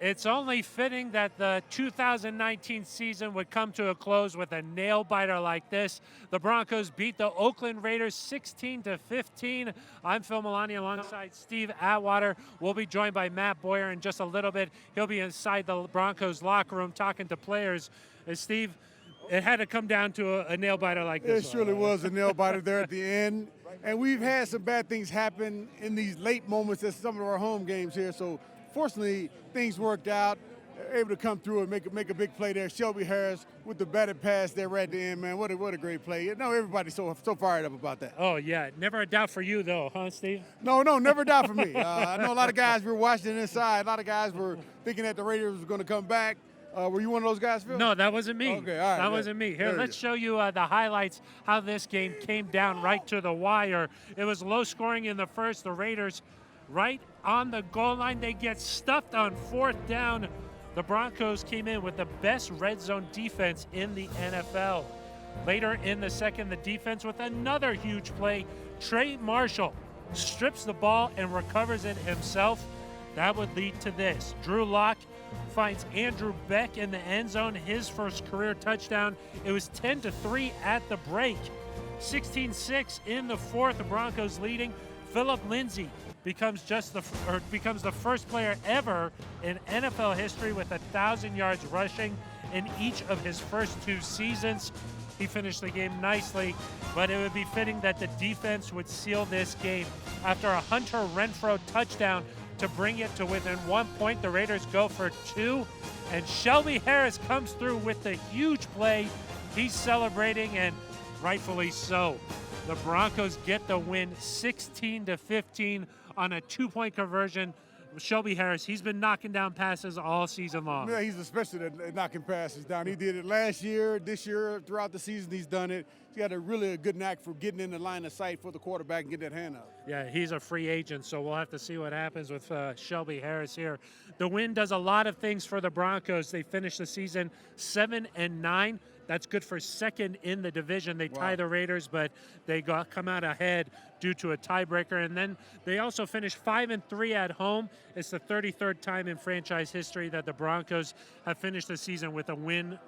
It's only fitting that the 2019 season would come to a close with a nail-biter like this. The Broncos beat the Oakland Raiders 16-15. I'm Phil Milani alongside Steve Atwater. We'll be joined by Matt Boyer in just a little bit. He'll be inside the Broncos locker room talking to players. Steve, it had to come down to a nail-biter like this. It surely was a nail-biter there at the end. And we've had some bad things happen in these late moments at some of our home games here. So fortunately, things worked out. Able to come through and make a big play there. Shelby Harris with the batted pass there right at the end, man. What a great play. You know, everybody's so fired up about that. Oh, yeah. Never a doubt for you, though, huh, Steve? No, never a doubt for me. I know a lot of guys were watching inside. A lot of guys were thinking that the Raiders were going to come back. Were you one of those guys, Phil? No, that wasn't me. Okay, all right. That wasn't me. Here, let's show you the highlights, how this game came down right to the wire. It was low scoring in the first. The Raiders right on the goal line. They get stuffed on fourth down. The Broncos came in with the best red zone defense in the NFL. Later in the second, the defense with another huge play. Trey Marshall strips the ball and recovers it himself. That would lead to this. Drew Lock finds Andrew Beck in the end zone, his first career touchdown. It was 10-3 at the break. 16-6 in the fourth, the Broncos leading. Philip Lindsay becomes the first player ever in NFL history with 1,000 yards rushing in each of his first two seasons. He finished the game nicely, but it would be fitting that the defense would seal this game. After a Hunter Renfrow touchdown to bring it to within 1 point, the Raiders go for two, and Shelby Harris comes through with the huge play. He's celebrating, and rightfully so. The Broncos get the win 16-15 on a 2-point conversion. Shelby Harris, he's been knocking down passes all season long. Yeah, he's a specialist at knocking passes down. He did it last year, this year, throughout the season he's done it. He's got a really good knack for getting in the line of sight for the quarterback and getting that hand up. Yeah, he's a free agent, so we'll have to see what happens with Shelby Harris here. The win does a lot of things for the Broncos. They finished the season 7-9. That's good for second in the division. They tie the Raiders, but they come out ahead due to a tiebreaker. And then they also finished 5-3 at home. It's the 33rd time in franchise history that the Broncos have finished the season with a win,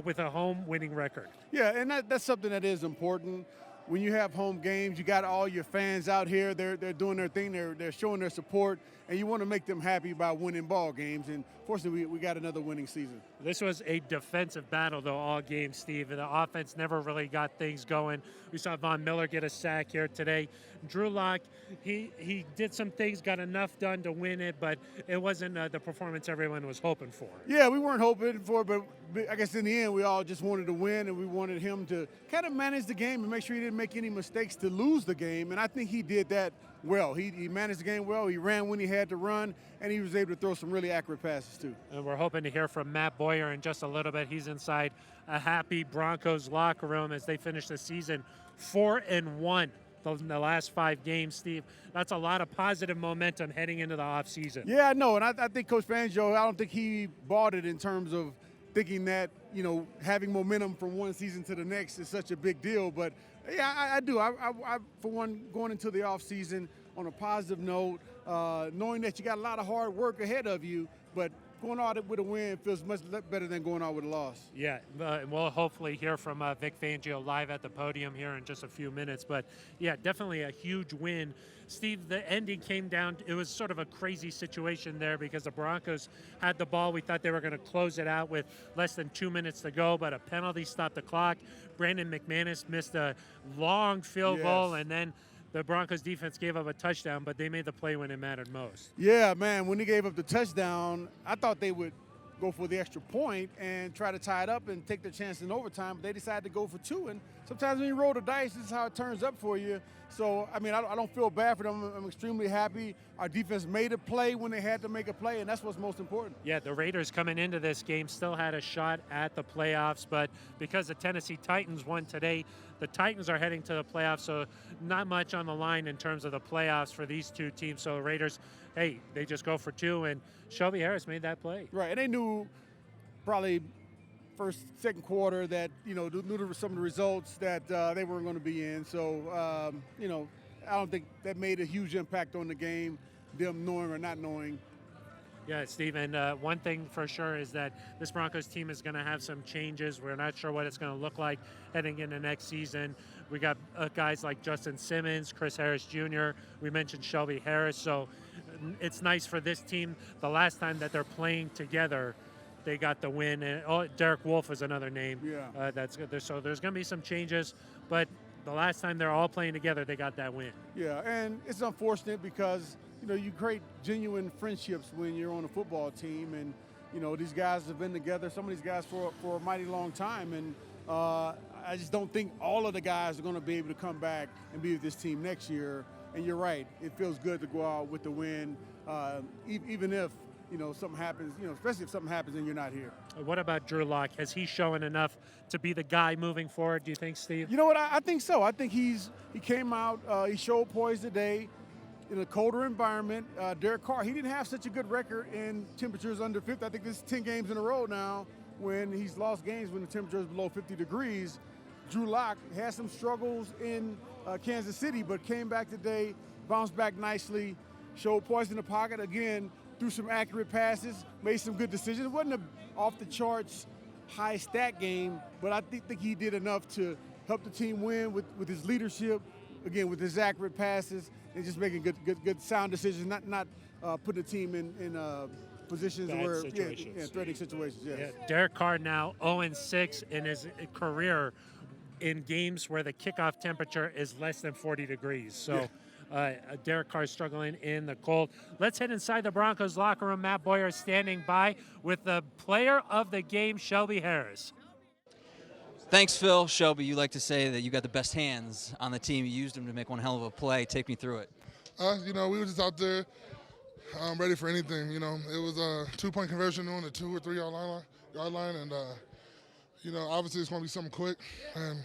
with a home winning record. Yeah, and that's something that is important. When you have home games, you got all your fans out here. They're doing their thing. They're showing their support, and you want to make them happy by winning ball games. And fortunately, we got another winning season. This was a defensive battle, though, all game, Steve. The offense never really got things going. We saw Von Miller get a sack here today. Drew Lock, he did some things, got enough done to win it, but it wasn't the performance everyone was hoping for. Yeah, we weren't hoping for it, but I guess in the end, we all just wanted to win, and we wanted him to kind of manage the game and make sure he didn't make any mistakes to lose the game, and I think he did that well. He managed the game well. He ran when he had to run, and he was able to throw some really accurate passes, too. And we're hoping to hear from Matt Boyer in just a little bit. He's inside a happy Broncos locker room as they finish the season 4-1 in the last 5 games, Steve. That's a lot of positive momentum heading into the offseason. Yeah, I know, and I think Coach Fangio, I don't think he bought it in terms of thinking that, you know, having momentum from one season to the next is such a big deal. But, yeah, I do. I for one, going into the offseason on a positive note, knowing that you got a lot of hard work ahead of you, but going out with a win feels much better than going out with a loss. Yeah, we'll hopefully hear from Vic Fangio live at the podium here in just a few minutes. But, yeah, definitely a huge win. Steve, the ending came down. It was sort of a crazy situation there because the Broncos had the ball. We thought they were going to close it out with less than 2 minutes to go, but a penalty stopped the clock. Brandon McManus missed a long field goal, and then the Broncos defense gave up a touchdown, but they made the play when it mattered most. Yeah, man, when they gave up the touchdown, I thought they would go for the extra point and try to tie it up and take the chance in overtime, but they decided to go for two. And sometimes when you roll the dice, this is how it turns up for you. So, I mean, I don't feel bad for them. I'm extremely happy. Our defense made a play when they had to make a play, and that's what's most important. Yeah, the Raiders coming into this game still had a shot at the playoffs, but because the Tennessee Titans won today, the Titans are heading to the playoffs, so not much on the line in terms of the playoffs for these two teams. So Raiders, hey, they just go for two, and Shelby Harris made that play. Right, and they knew probably second quarter that, you know, knew there were some of the results that they weren't going to be in. So, you know, I don't think that made a huge impact on the game, them knowing or not knowing. Yeah, Steve, and one thing for sure is that this Broncos team is going to have some changes. We're not sure what it's going to look like heading into next season. We got guys like Justin Simmons, Chris Harris Jr., we mentioned Shelby Harris, so it's nice for this team. The last time that they're playing together, they got the win. And Derek Wolfe is another name. Yeah. That's good. So there's going to be some changes, but the last time they're all playing together, they got that win. Yeah, and it's unfortunate because you create genuine friendships when you're on a football team, and these guys have been together. Some of these guys for a mighty long time, and I just don't think all of the guys are going to be able to come back and be with this team next year. And you're right, it feels good to go out with the win, even if something happens. Especially if something happens and you're not here. What about Drew Lock? Has he shown enough to be the guy moving forward, do you think, Steve? You know what? I think so. I think he came out, he showed poise today in a colder environment. Derek Carr, he didn't have such a good record in temperatures under 50. I think this is 10 games in a row now when he's lost games when the temperature is below 50 degrees. Drew Lock had some struggles in Kansas City, but came back today, bounced back nicely, showed poise in the pocket again, threw some accurate passes, made some good decisions. It wasn't an off-the-charts high stat game, but I think he did enough to help the team win with his leadership, again, with his accurate passes, and just making good sound decisions, not putting the team in positions where threatening situations. Yes. Yeah. Derek Carr now 0-6 in his career in games where the kickoff temperature is less than 40 degrees. So. Derek Carr struggling in the cold. Let's head inside the Broncos locker room. Matt Boyer standing by with the player of the game, Shelby Harris. Thanks, Phil. Shelby, you like to say that you got the best hands on the team. You used them to make one hell of a play. Take me through it. We were just out there ready for anything. It was a 2-point conversion on the 2 or 3 yard line, and obviously it's going to be something quick, and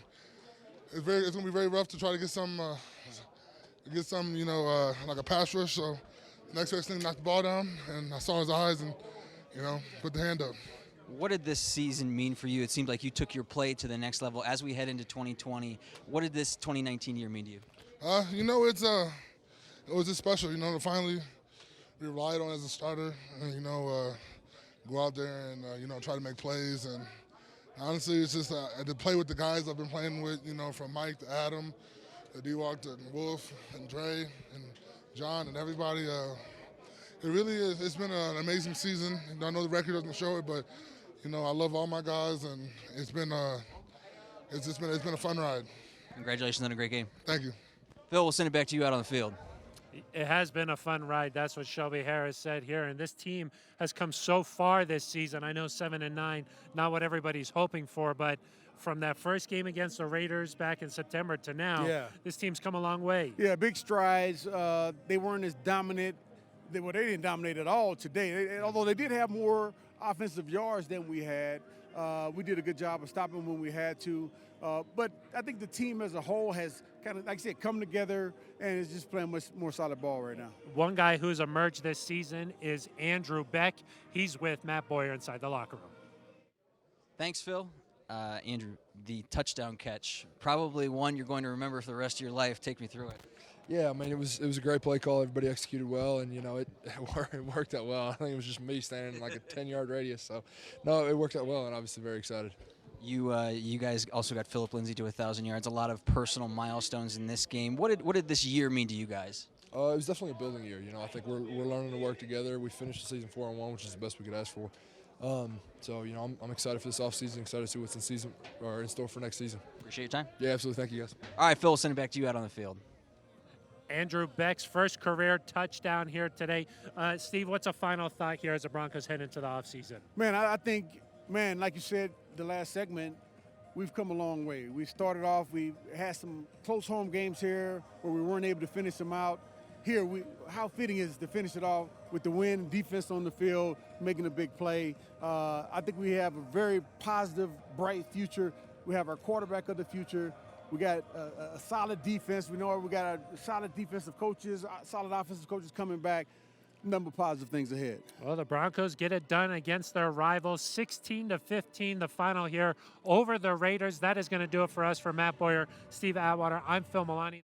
it's going to be very rough to try to get some, like a pass rush. So next best thing, knock the ball down, and I saw his eyes and, put the hand up. What did this season mean for you? It seemed like you took your play to the next level as we head into 2020. What did this 2019 year mean to you? It was just special, to finally be relied on as a starter and, go out there and, try to make plays. And honestly, it's just to play with the guys I've been playing with, from Mike to Adam, to D-Walk to Wolf and Dre and John and everybody. It really is. It's been an amazing season. I know the record doesn't show it, but, I love all my guys, and it's been a fun ride. Congratulations on a great game. Thank you. Phil, we'll send it back to you out on the field. It has been a fun ride. That's what Shelby Harris said here. And this team has come so far this season. I know 7-9, not what everybody's hoping for, but from that first game against the Raiders back in September to now, this team's come a long way. Yeah, big strides. They weren't as dominant. They didn't dominate at all today. Although they did have more offensive yards than we had. We did a good job of stopping when we had to. But I think the team as a whole has kind of, like I said, come together and is just playing much more solid ball right now. One guy who's emerged this season is Andrew Beck. He's with Matt Boyer inside the locker room. Thanks, Phil. Andrew, the touchdown catch, probably one you're going to remember for the rest of your life. Take me through it. Yeah, I mean, it was a great play call. Everybody executed well, and, it worked out well. I think it was just me standing in like a 10-yard radius. So, no, it worked out well, and obviously very excited. You guys also got Philip Lindsay to 1,000 yards, a lot of personal milestones in this game. What did this year mean to you guys? It was definitely a building year. I think we're learning to work together. We finished the season 4-1, which is the best we could ask for. So, I'm excited for this offseason, excited to see what's in store for next season. Appreciate your time. Yeah, absolutely. Thank you, guys. All right, Phil, we'll send it back to you out on the field. Andrew Beck's first career touchdown here today. Steve, what's a final thought here as the Broncos head into the offseason? Man, I think, like you said, the last segment, we've come a long way. We started off, we had some close home games here where we weren't able to finish them out. Here, how fitting is to finish it off with the win, defense on the field, making a big play. I think we have a very positive, bright future. We have our quarterback of the future. We got a solid defense. We know we got a solid defensive coaches, solid offensive coaches coming back. Number of positive things ahead. Well, the Broncos get it done against their rivals, 16-15, the final here over the Raiders. That is going to do it for us. For Matt Boyer, Steve Atwater, I'm Phil Milani.